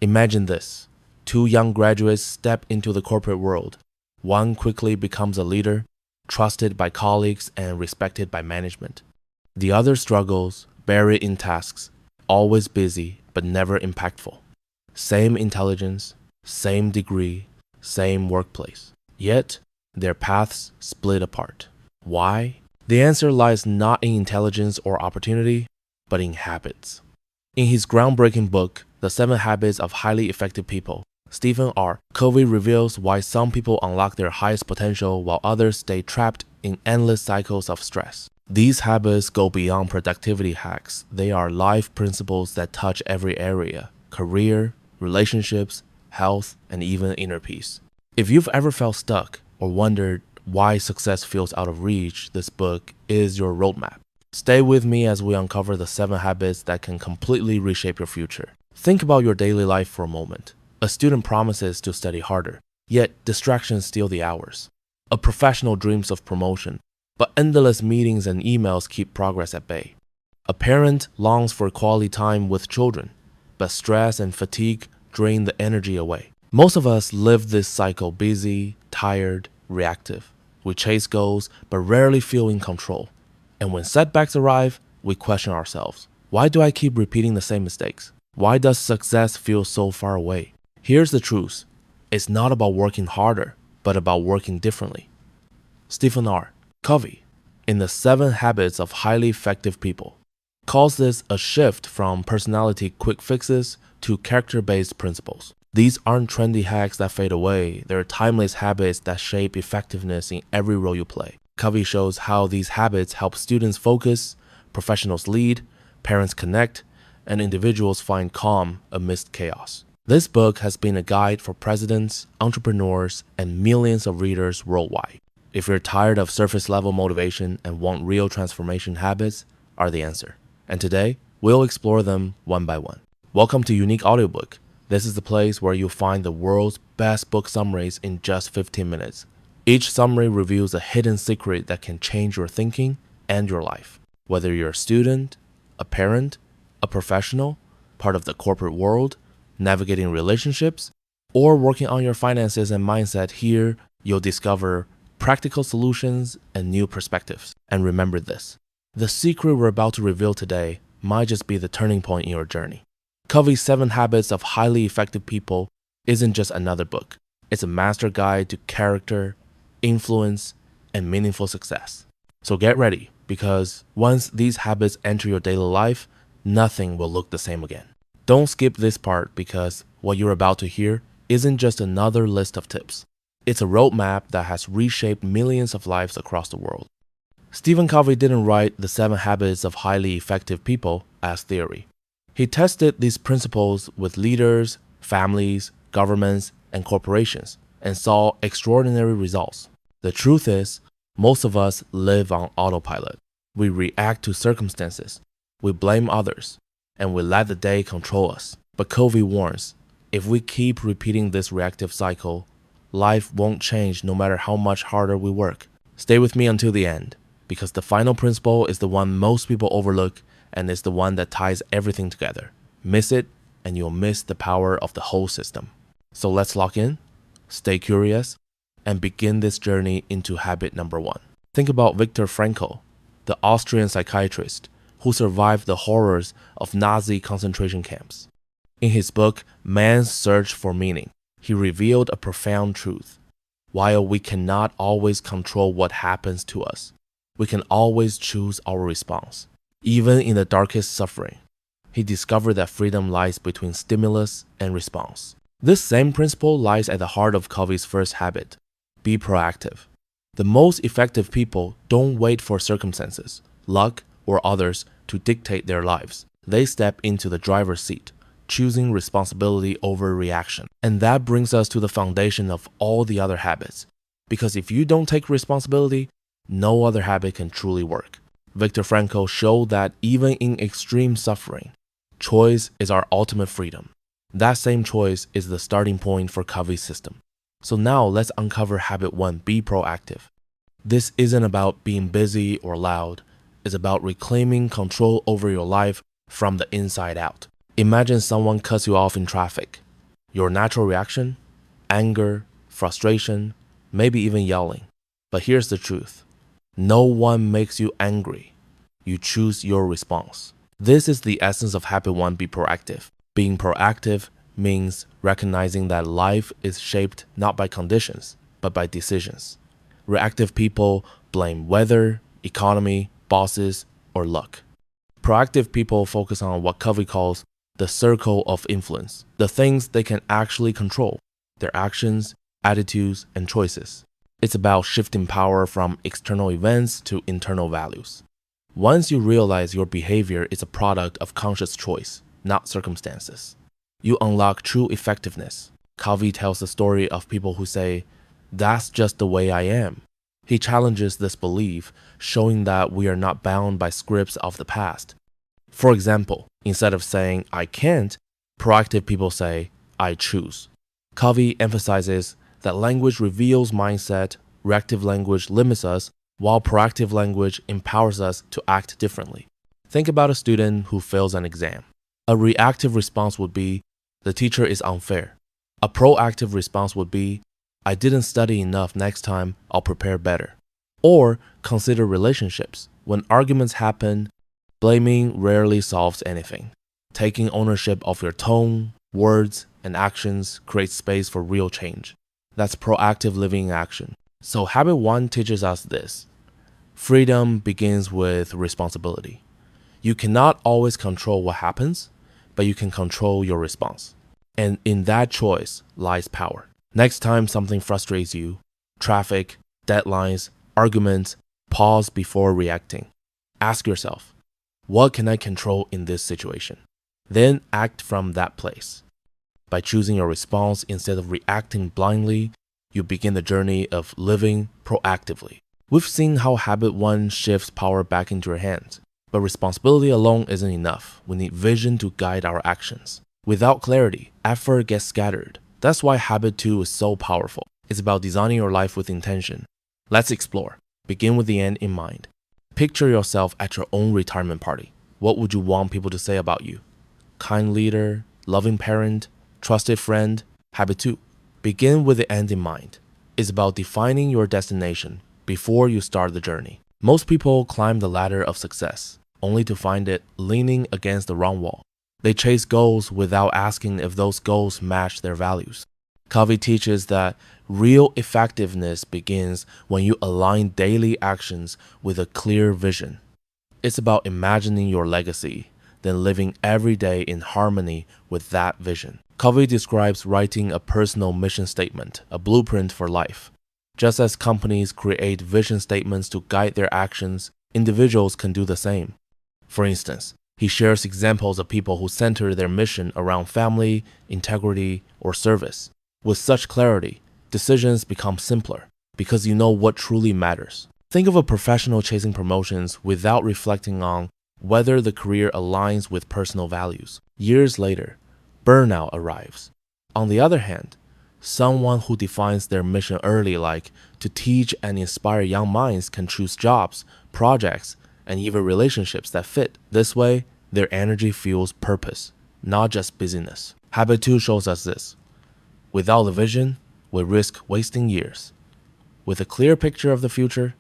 Imagine this. Two young graduates step into the corporate world. One quickly becomes a leader, trusted by colleagues and respected by management. The other struggles, buried in tasks, always busy but never impactful. Same intelligence, same degree, same workplace. Yet, their paths split apart. Why? The answer lies not in intelligence or opportunity, but in habits. In his groundbreaking book, The 7 Habits of Highly Effective People, Stephen R. Covey reveals why some people unlock their highest potential while others stay trapped in endless cycles of stress. These habits go beyond productivity hacks. They are life principles that touch every area: career, relationships, health, and even inner peace. If you've ever felt stuck or wondered why success feels out of reach, this book is your roadmap. Stay with me as we uncover the 7 habits that can completely reshape your future. Think about your daily life for a moment. A student promises to study harder, yet distractions steal the hours. A professional dreams of promotion, but endless meetings and emails keep progress at bay. A parent longs for quality time with children, but stress and fatigue drain the energy away. Most of us live this cycle busy, tired, reactive. We chase goals, but rarely feel in control. And when setbacks arrive, we question ourselves. Why do I keep repeating the same mistakes? Why does success feel so far away? Here's the truth. It's not about working harder, but about working differently. Stephen R. Covey, in The 7 Habits of Highly Effective People, calls this a shift from personality quick fixes to character-based principles. These aren't trendy hacks that fade away. They're timeless habits that shape effectiveness in every role you play. Covey shows how these habits help students focus, professionals lead, parents connect, and individuals find calm amidst chaos. This book has been a guide for presidents, entrepreneurs, and millions of readers worldwide. If you're tired of surface-level motivation and want real transformation, habits are the answer. And today, we'll explore them one by one. Welcome to Unique Audiobook. This is the place where you'll find the world's best book summaries in just 15 minutes. Each summary reveals a hidden secret that can change your thinking and your life. Whether you're a student, a parent, a professional, part of the corporate world, navigating relationships, or working on your finances and mindset, here you'll discover practical solutions and new perspectives. And remember this, the secret we're about to reveal today might just be the turning point in your journey. Covey's 7 Habits of Highly Effective People isn't just another book. It's a master guide to character, influence, and meaningful success. So get ready, because once these habits enter your daily life, nothing will look the same again. Don't skip this part, because what you're about to hear isn't just another list of tips. It's a roadmap that has reshaped millions of lives across the world. Stephen Covey didn't write the 7 Habits of Highly Effective People as theory. He tested these principles with leaders, families, governments, and corporations, and saw extraordinary results. The truth is, most of us live on autopilot. We react to circumstances, we blame others, and we let the day control us. But Covey warns, if we keep repeating this reactive cycle, life won't change no matter how much harder we work. Stay with me until the end, because the final principle is the one most people overlook, and is the one that ties everything together. Miss it, and you'll miss the power of the whole system. So let's lock in, stay curious, and begin this journey into habit number 1. Think about Viktor Frankl, the Austrian psychiatrist who survived the horrors of Nazi concentration camps. In his book, Man's Search for Meaning, he revealed a profound truth. While we cannot always control what happens to us, we can always choose our response. Even in the darkest suffering, he discovered that freedom lies between stimulus and response. This same principle lies at the heart of Covey's first habit: be proactive. The most effective people don't wait for circumstances, luck, or others to dictate their lives. They step into the driver's seat, choosing responsibility over reaction. And that brings us to the foundation of all the other habits. Because if you don't take responsibility, no other habit can truly work. Viktor Frankl showed that even in extreme suffering, choice is our ultimate freedom. That same choice is the starting point for Covey's system. So now let's uncover habit 1, be proactive. This isn't about being busy or loud. It's about reclaiming control over your life from the inside out. Imagine someone cuts you off in traffic. Your natural reaction? Anger, frustration, maybe even yelling. But here's the truth. No one makes you angry. You choose your response. This is the essence of habit 1, be proactive. Being proactive means recognizing that life is shaped not by conditions, but by decisions. Reactive people blame weather, economy, bosses, or luck. Proactive people focus on what Covey calls the circle of influence, the things they can actually control, their actions, attitudes, and choices. It's about shifting power from external events to internal values. Once you realize your behavior is a product of conscious choice, not circumstances, you unlock true effectiveness. Covey tells the story of people who say, "That's just the way I am." He challenges this belief, showing that we are not bound by scripts of the past. For example, instead of saying, "I can't," proactive people say, "I choose." Covey emphasizes that language reveals mindset, reactive language limits us, while proactive language empowers us to act differently. Think about a student who fails an exam. A reactive response would be, "The teacher is unfair." A proactive response would be, "I didn't study enough, next time I'll prepare better." Or consider relationships. When arguments happen, blaming rarely solves anything. Taking ownership of your tone, words, and actions creates space for real change. That's proactive living in action. So habit 1 teaches us this. Freedom begins with responsibility. You cannot always control what happens, but you can control your response. And in that choice lies power. Next time something frustrates you, traffic, deadlines, arguments, pause before reacting. Ask yourself, what can I control in this situation? Then act from that place. By choosing your response instead of reacting blindly, you begin the journey of living proactively. We've seen how habit 1 shifts power back into your hands. But responsibility alone isn't enough. We need vision to guide our actions. Without clarity, effort gets scattered. That's why habit 2 is so powerful. It's about designing your life with intention. Let's explore. Begin with the end in mind. Picture yourself at your own retirement party. What would you want people to say about you? Kind leader, loving parent, trusted friend. Habit 2. Begin with the end in mind. It's about defining your destination before you start the journey. Most people climb the ladder of success, only to find it leaning against the wrong wall. They chase goals without asking if those goals match their values. Covey teaches that real effectiveness begins when you align daily actions with a clear vision. It's about imagining your legacy, then living every day in harmony with that vision. Covey describes writing a personal mission statement, a blueprint for life. Just as companies create vision statements to guide their actions, individuals can do the same. For instance, he shares examples of people who center their mission around family, integrity, or service. With such clarity, decisions become simpler because you know what truly matters. Think of a professional chasing promotions without reflecting on whether the career aligns with personal values. Years later, burnout arrives. On the other hand, someone who defines their mission early, like to teach and inspire young minds, can choose jobs, projects, and even relationships that fit. This way, their energy fuels purpose, not just busyness. Habit 2 shows us this. Without a vision, we risk wasting years. With a clear picture of the future,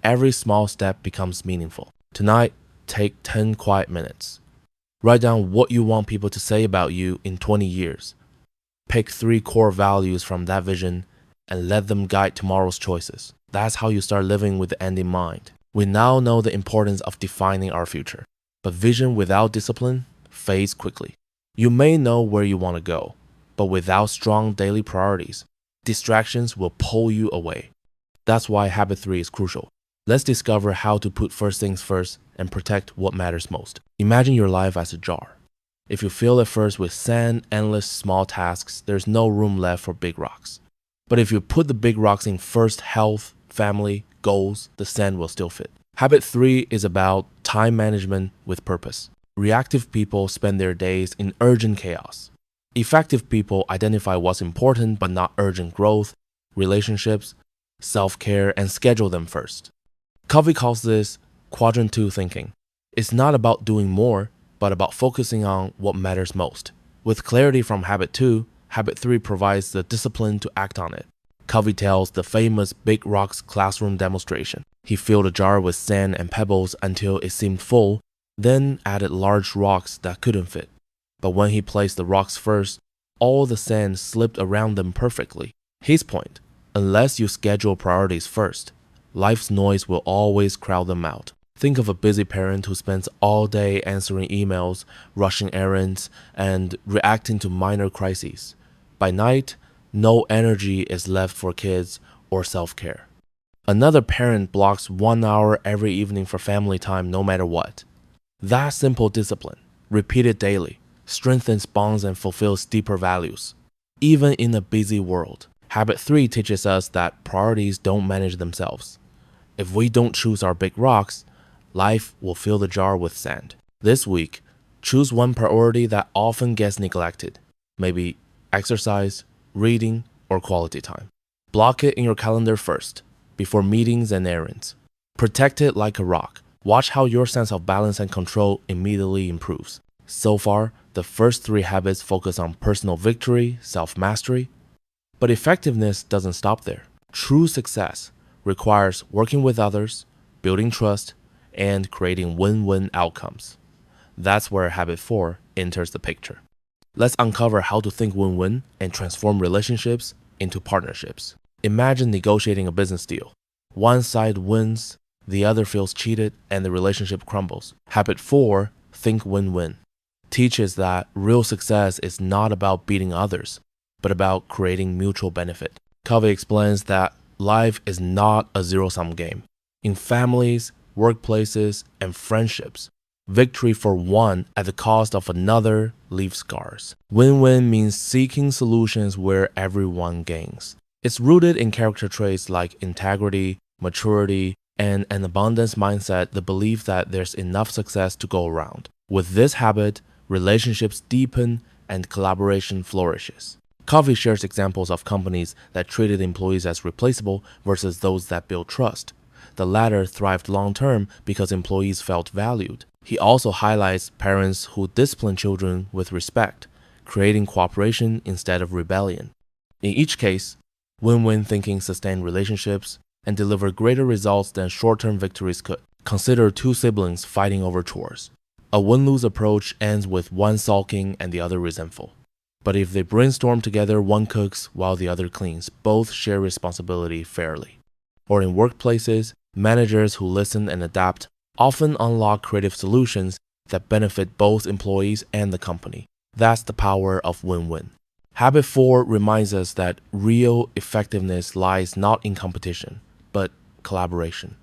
every small step becomes meaningful. Tonight, take 10 quiet minutes. Write down what you want people to say about you in 20 years. Pick 3 core values from that vision and let them guide tomorrow's choices. That's how you start living with the end in mind. We now know the importance of defining our future, but vision without discipline fades quickly. You may know where you want to go, but without strong daily priorities, distractions will pull you away. That's why habit 3 is crucial. Let's discover how to put first things first and protect what matters most. Imagine your life as a jar. If you fill it first with sand, endless small tasks, there's no room left for big rocks. But if you put the big rocks in first, health, family, goals, the sand will still fit. Habit 3 is about time management with purpose. Reactive people spend their days in urgent chaos. Effective people identify what's important but not urgent growth, relationships, self-care, and schedule them first. Covey calls this quadrant 2 thinking. It's not about doing more, but about focusing on what matters most. With clarity from habit 2, Habit 3 provides the discipline to act on it. Covey tells the famous Big Rocks classroom demonstration. He filled a jar with sand and pebbles until it seemed full, then added large rocks that couldn't fit. But when he placed the rocks first, all the sand slipped around them perfectly. His point: unless you schedule priorities first, life's noise will always crowd them out. Think of a busy parent who spends all day answering emails, rushing errands, and reacting to minor crises. By night, no energy is left for kids or self-care. Another parent blocks 1 hour every evening for family time no matter what. That simple discipline, repeated daily, strengthens bonds and fulfills deeper values, even in a busy world. Habit 3 teaches us that priorities don't manage themselves. If we don't choose our big rocks, life will fill the jar with sand. This week, choose one priority that often gets neglected. Maybe exercise, reading, or quality time. Block it in your calendar first, before meetings and errands. Protect it like a rock. Watch how your sense of balance and control immediately improves. So far, the first 3 habits focus on personal victory, self-mastery, but effectiveness doesn't stop there. True success requires working with others, building trust, and creating win-win outcomes. That's where habit 4 enters the picture. Let's uncover how to think win-win and transform relationships into partnerships. Imagine negotiating a business deal. One side wins, the other feels cheated, and the relationship crumbles. Habit 4, think win-win, teaches that real success is not about beating others, but about creating mutual benefit. Covey explains that life is not a zero-sum game. In families, workplaces, and friendships, victory for one at the cost of another leaves scars. Win-win means seeking solutions where everyone gains. It's rooted in character traits like integrity, maturity, and an abundance mindset, the belief that there's enough success to go around. With this habit, relationships deepen and collaboration flourishes. Covey shares examples of companies that treated employees as replaceable versus those that built trust. The latter thrived long-term because employees felt valued. He also highlights parents who discipline children with respect, creating cooperation instead of rebellion. In each case, win-win thinking sustained relationships and delivered greater results than short-term victories could. Consider 2 siblings fighting over chores. A win-lose approach ends with one sulking and the other resentful. But if they brainstorm together, one cooks while the other cleans. Both share responsibility fairly. Or in workplaces, managers who listen and adapt often unlock creative solutions that benefit both employees and the company. That's the power of win-win. Habit 4 reminds us that real effectiveness lies not in competition, but collaboration.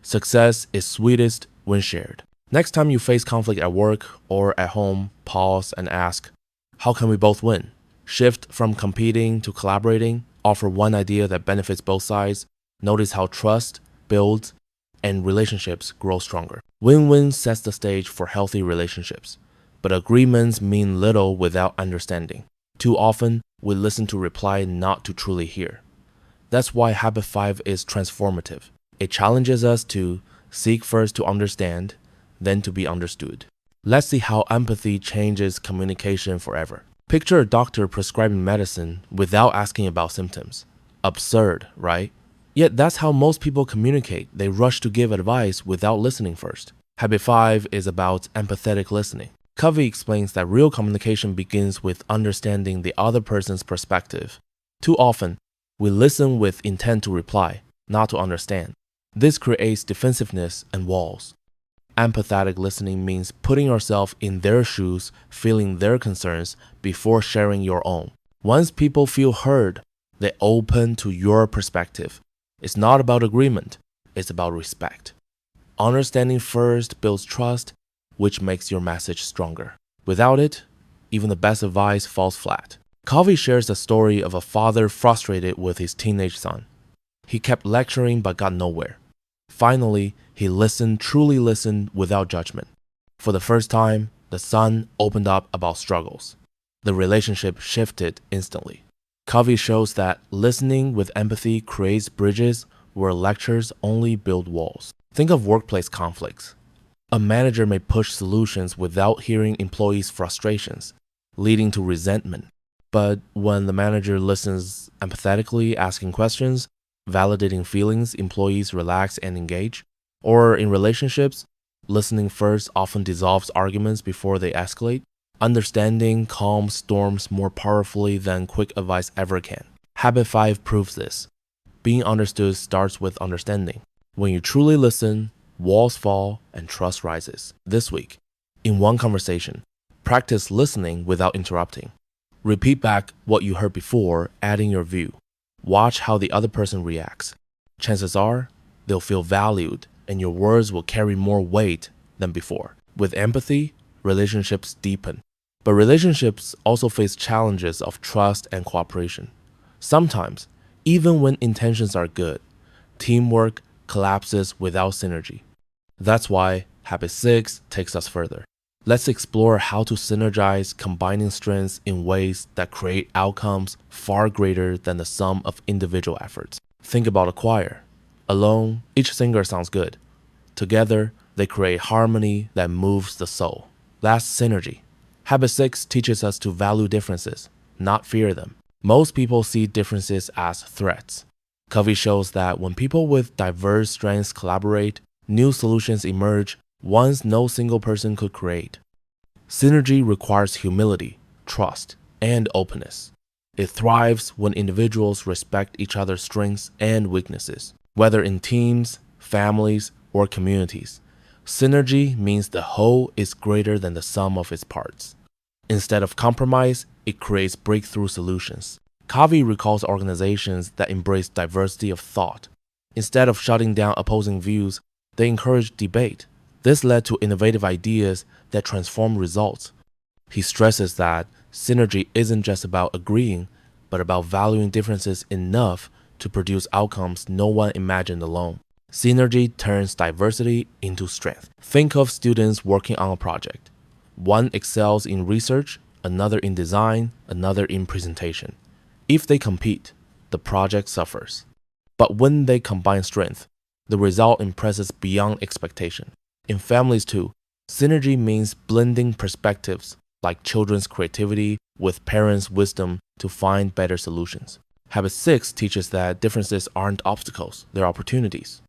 Success is sweetest when shared. Next time you face conflict at work or at home, pause and ask, how can we both win? Shift from competing to collaborating, offer one idea that benefits both sides, notice how trust builds and relationships grow stronger. Win-win sets the stage for healthy relationships, but agreements mean little without understanding. Too often, we listen to reply, not to truly hear. That's why habit 5 is transformative. It challenges us to seek first to understand, then to be understood. Let's see how empathy changes communication forever. Picture a doctor prescribing medicine without asking about symptoms. Absurd, right? Yet that's how most people communicate. They rush to give advice without listening first. Habit 5 is about empathetic listening. Covey explains that real communication begins with understanding the other person's perspective. Too often, we listen with intent to reply, not to understand. This creates defensiveness and walls. Empathetic listening means putting yourself in their shoes, feeling their concerns before sharing your own. Once people feel heard, they open to your perspective. It's not about agreement, it's about respect. Understanding first builds trust, which makes your message stronger. Without it, even the best advice falls flat. Covey shares the story of a father frustrated with his teenage son. He kept lecturing but got nowhere. Finally, he truly listened without judgment. For the first time, the son opened up about struggles. The relationship shifted instantly. Covey shows that listening with empathy creates bridges where lectures only build walls. Think of workplace conflicts. A manager may push solutions without hearing employees' frustrations, leading to resentment. But when the manager listens empathetically, asking questions, validating feelings, employees relax and engage. Or in relationships, listening first often dissolves arguments before they escalate. Understanding calms storms more powerfully than quick advice ever can. Habit 5 proves this. Being understood starts with understanding. When you truly listen, walls fall and trust rises. This week, in one conversation, practice listening without interrupting. Repeat back what you heard before, adding your view. Watch how the other person reacts. Chances are, they'll feel valued and your words will carry more weight than before. With empathy, relationships deepen. But relationships also face challenges of trust and cooperation. Sometimes, even when intentions are good, teamwork collapses without synergy. That's why Habit 6 takes us further. Let's explore how to synergize combining strengths in ways that create outcomes far greater than the sum of individual efforts. Think about a choir. Alone, each singer sounds good. Together, they create harmony that moves the soul. That's synergy. Habit 6 teaches us to value differences, not fear them. Most people see differences as threats. Covey shows that when people with diverse strengths collaborate, new solutions emerge, ones no single person could create. Synergy requires humility, trust, and openness. It thrives when individuals respect each other's strengths and weaknesses, whether in teams, families, or communities. Synergy means the whole is greater than the sum of its parts. Instead of compromise, it creates breakthrough solutions. Covey recalls organizations that embrace diversity of thought. Instead of shutting down opposing views, they encourage debate. This led to innovative ideas that transform results. He stresses that synergy isn't just about agreeing, but about valuing differences enough to produce outcomes no one imagined alone. Synergy turns diversity into strength. Think of students working on a project. One excels in research, another in design, another in presentation. If they compete, the project suffers. But when they combine strength, the result impresses beyond expectation. In families too, synergy means blending perspectives like children's creativity with parents' wisdom to find better solutions. Habit 6 teaches that differences aren't obstacles, they're opportunities.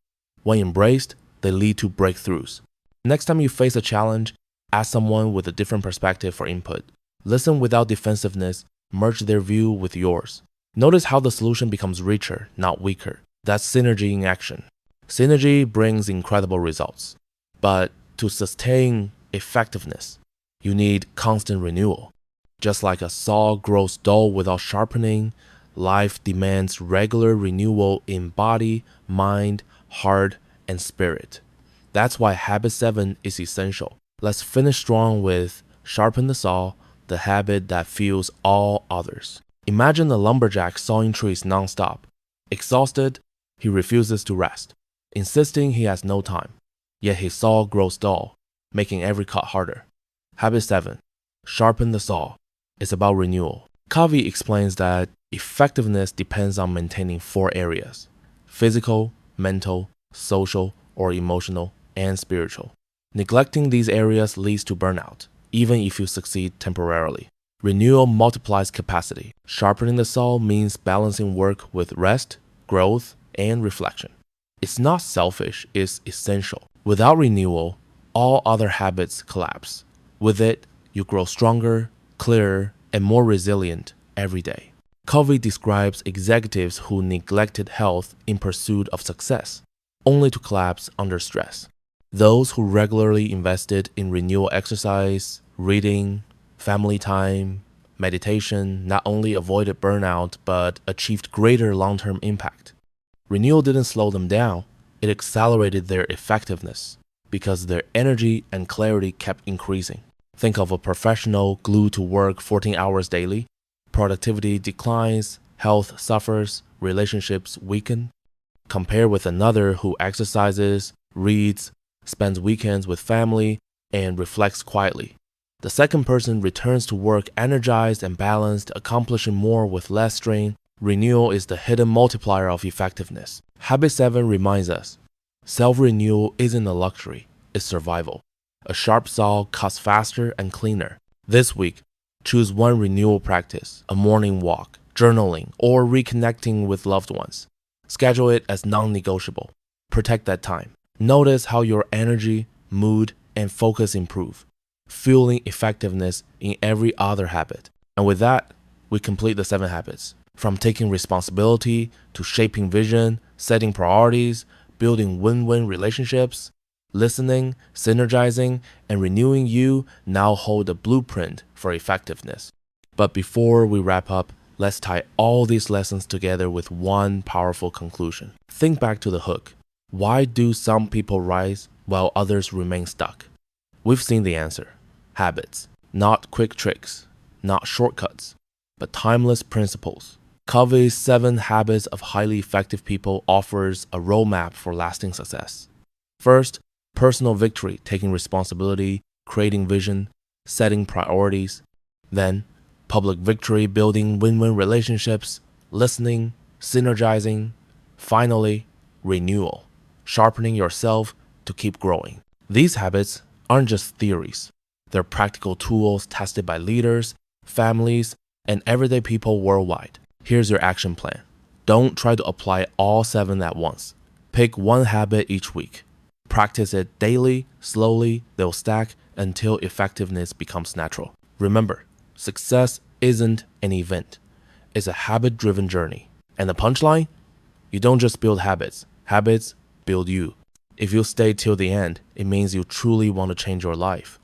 When embraced, they lead to breakthroughs. Next time you face a challenge, ask someone with a different perspective for input. Listen without defensiveness, merge their view with yours. Notice how the solution becomes richer, not weaker. That's synergy in action. Synergy brings incredible results. But to sustain effectiveness, you need constant renewal. Just like a saw grows dull without sharpening, life demands regular renewal in body, mind, heart, and spirit. That's why Habit 7 is essential. Let's finish strong with sharpen the saw, the habit that fuels all others. Imagine a lumberjack sawing trees nonstop. Exhausted, he refuses to rest, insisting he has no time. Yet his saw grows dull, making every cut harder. Habit 7. Sharpen the saw. It's about renewal. Covey explains that effectiveness depends on maintaining 4 areas: physical, mental, social or emotional, and spiritual. Neglecting these areas leads to burnout, even if you succeed temporarily. Renewal multiplies capacity. Sharpening the saw means balancing work with rest, growth, and reflection. It's not selfish, it's essential. Without renewal, all other habits collapse. With it, you grow stronger, clearer, and more resilient every day. Covey describes executives who neglected health in pursuit of success, only to collapse under stress. Those who regularly invested in renewal exercise, reading, family time, meditation not only avoided burnout but achieved greater long-term impact. Renewal didn't slow them down, it accelerated their effectiveness because their energy and clarity kept increasing. Think of a professional glued to work 14 hours daily. Productivity declines, health suffers, relationships weaken. Compare with another who exercises, reads, spends weekends with family, and reflects quietly. The second person returns to work energized and balanced, accomplishing more with less strain. Renewal is the hidden multiplier of effectiveness. Habit 7 reminds us, self-renewal isn't a luxury, it's survival. A sharp saw cuts faster and cleaner. This week, Choose one renewal practice, a morning walk, journaling, or reconnecting with loved ones. Schedule it as non-negotiable. Protect that time. Notice how your energy, mood, and focus improve, fueling effectiveness in every other habit. And with that, we complete the 7 habits. From taking responsibility to shaping vision, setting priorities, building win-win relationships, listening, synergizing, and renewing you now hold a blueprint for effectiveness. But before we wrap up, let's tie all these lessons together with one powerful conclusion. Think back to the hook. Why do some people rise while others remain stuck? We've seen the answer. Habits. Not quick tricks, not shortcuts, but timeless principles. Covey's 7 Habits of Highly Effective People offers a roadmap for lasting success. First, personal victory, taking responsibility, creating vision, setting priorities. Then, public victory, building win-win relationships, listening, synergizing. Finally, renewal, sharpening yourself to keep growing. These habits aren't just theories. They're practical tools tested by leaders, families, and everyday people worldwide. Here's your action plan. Don't try to apply all 7 at once. Pick one habit each week. Practice it daily, slowly, they'll stack until effectiveness becomes natural. Remember, success isn't an event. It's a habit-driven journey. And the punchline? You don't just build habits. Habits build you. If you stay till the end, it means you truly want to change your life.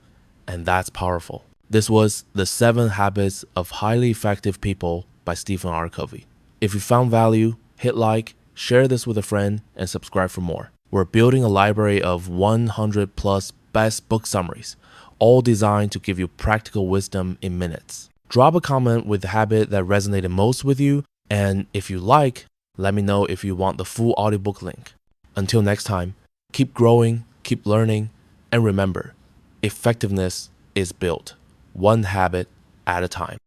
And that's powerful. This was The 7 Habits of Highly Effective People by Stephen R. Covey. If you found value, hit like, share this with a friend, and subscribe for more. We're building a library of 100 plus best book summaries, all designed to give you practical wisdom in minutes. Drop a comment with the habit that resonated most with you, and if you like, let me know if you want the full audiobook link. Until next time, keep growing, keep learning, and remember, effectiveness is built one habit at a time.